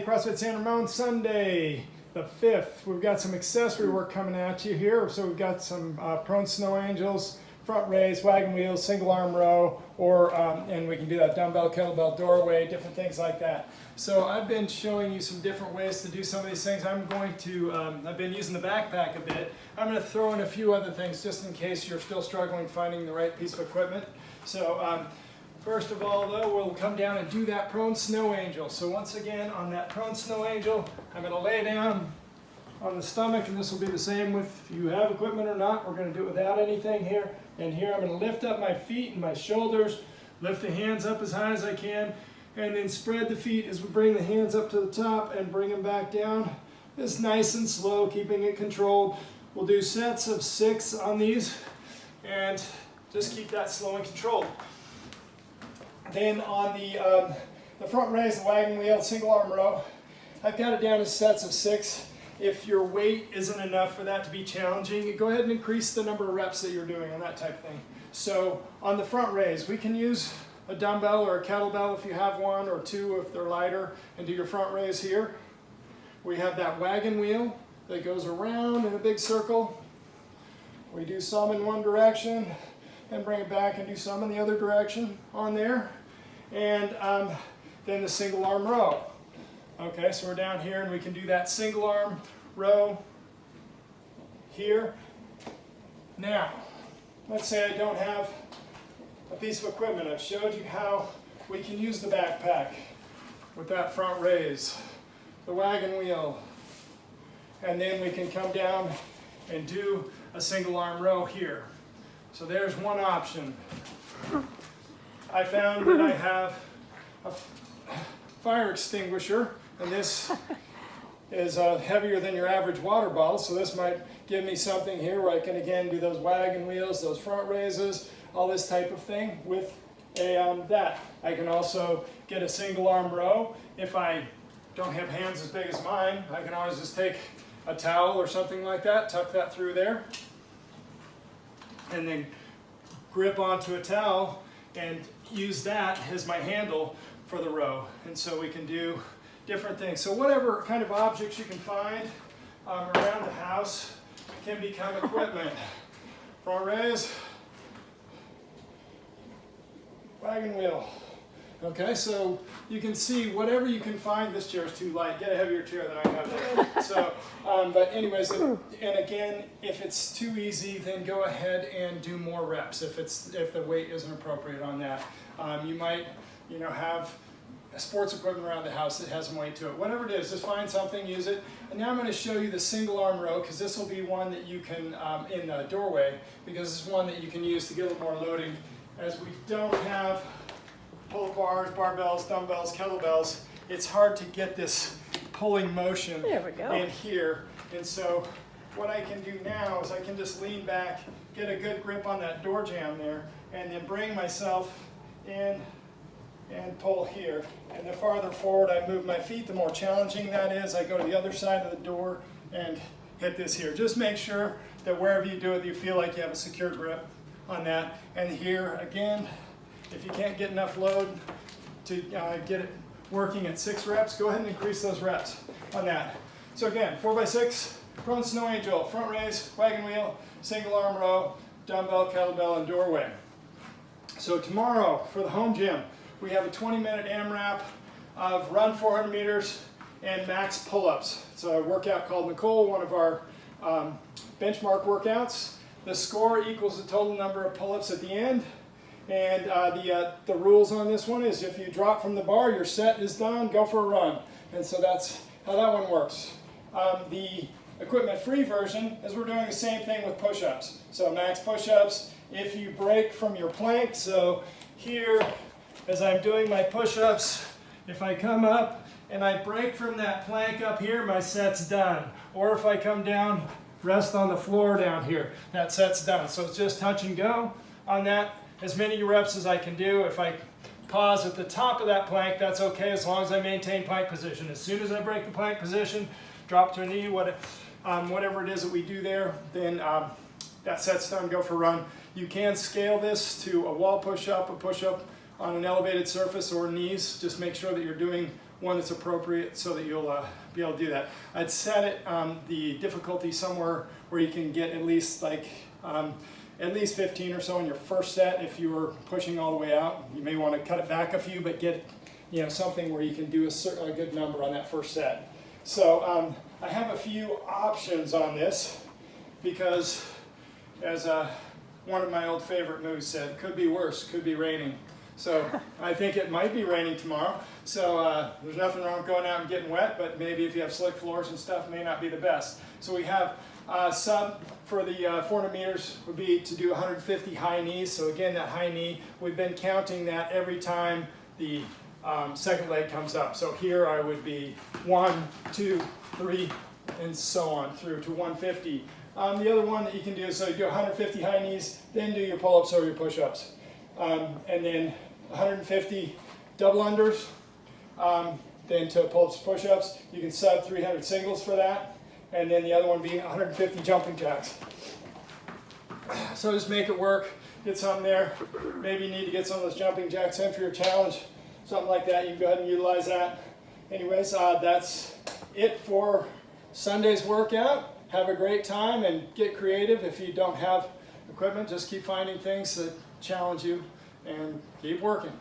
CrossFit San Ramon, Sunday the 5th. We've got some accessory work coming at you here. So we've got some prone snow angels, front raise, wagon wheels, single arm row, and we can do that dumbbell, kettlebell, doorway, different things like that. So I've been showing you some different ways to do some of these things. I've been using the backpack a bit. I'm going to throw in a few other things just in case you're still struggling finding the right piece of equipment. So first of all, though, we'll come down and do that prone snow angel. So once again, on that prone snow angel, I'm going to lay down on the stomach, and this will be the same with if you have equipment or not. We're going to do it without anything here. And here I'm going to lift up my feet and my shoulders, lift the hands up as high as I can, and then spread the feet as we bring the hands up to the top and bring them back down. Just nice and slow, keeping it controlled. We'll do sets of 6 on these, and just keep that slow and controlled. Then on the front raise, the wagon wheel, single arm row, I've got it down to sets of 6. If your weight isn't enough for that to be challenging, go ahead and increase the number of reps that you're doing on that type of thing. So on the front raise, we can use a dumbbell or a kettlebell if you have one, or 2 if they're lighter, and do your front raise here. We have that wagon wheel that goes around in a big circle. We do some in one direction and bring it back and do some in the other direction on there. And then the single arm row. Okay, so we're down here and we can do that single arm row here. Now, let's say I don't have a piece of equipment. I've showed you how we can use the backpack with that front raise, the wagon wheel, and then we can come down and do a single arm row here. So there's one option. I found that I have a fire extinguisher, and this is heavier than your average water bottle, so this might give me something here where I can again do those wagon wheels, those front raises, all this type of thing with that. I can also get a single arm row. If I don't have hands as big as mine, I can always just take a towel or something like that, tuck that through there, and then grip onto a towel and use that as my handle for the row. And so we can do different things. So whatever kind of objects you can find around the house can become equipment. Front raise, wagon wheel. Okay, so you can see whatever you can find. This chair is too light. Get a heavier chair than I have there. So, but anyways, and again, if it's too easy, then go ahead and do more reps. If the weight isn't appropriate on that, you might, have sports equipment around the house that has some weight to it. Whatever it is, just find something, use it. And now I'm going to show you the single arm row, because this will be one that you can in the doorway, because this is one that you can use to get a little more loading, as we don't have pull bars, barbells, dumbbells, kettlebells. It's hard to get this pulling motion in here. And so what I can do now is I can just lean back, get a good grip on that door jamb there, and then bring myself in and pull here. And the farther forward I move my feet, the more challenging that is. I go to the other side of the door and hit this here. Just make sure that wherever you do it, you feel like you have a secure grip on that. And here again, if you can't get enough load to get it working at 6 reps, go ahead and increase those reps on that. So again, 4x6, prone snow angel, front raise, wagon wheel, single arm row, dumbbell, kettlebell, and doorway. So tomorrow for the home gym, we have a 20-minute AMRAP of run 400 meters and max pull-ups. It's a workout called Nicole, one of our benchmark workouts. The score equals the total number of pull-ups at the end. And the rules on this one is if you drop from the bar, your set is done, go for a run. And so that's how that one works. The equipment-free version is we're doing the same thing with push-ups. So max push-ups, if you break from your plank, so here, as I'm doing my push-ups, if I come up and I break from that plank up here, my set's done. Or if I come down, rest on the floor down here, that set's done. So it's just touch and go on that. As many reps as I can do. If I pause at the top of that plank, that's okay as long as I maintain plank position. As soon as I break the plank position, drop to a knee, whatever it is that we do there, then that set's done, go for a run. You can scale this to a wall push-up, a push-up on an elevated surface, or knees. Just make sure that you're doing one that's appropriate so that you'll be able to do that. I'd set it the difficulty somewhere where you can get at least like at least 15 or so in your first set. If you were pushing all the way out, you may want to cut it back a few, but get something where you can do a good number on that first set. So I have a few options on this because, as one of my old favorite moves said, could be worse, could be raining. So I think it might be raining tomorrow. So there's nothing wrong with going out and getting wet, but maybe if you have slick floors and stuff, it may not be the best. So we have sub for the 400 meters would be to do 150 high knees. So again, that high knee, we've been counting that every time the second leg comes up. So here I would be 1, 2, 3, and so on through to 150. The other one that you can do is so you do 150 high knees, then do your pull-ups or your push-ups. And then 150 double unders, then to pull-ups, push-ups. You can sub 300 singles for that. And then the other one being 150 jumping jacks. So just make it work, get something there. Maybe you need to get some of those jumping jacks in for your challenge, something like that. You can go ahead and utilize that. Anyways, that's it for Sunday's workout. Have a great time and get creative. If you don't have equipment, just keep finding things that challenge you and keep working.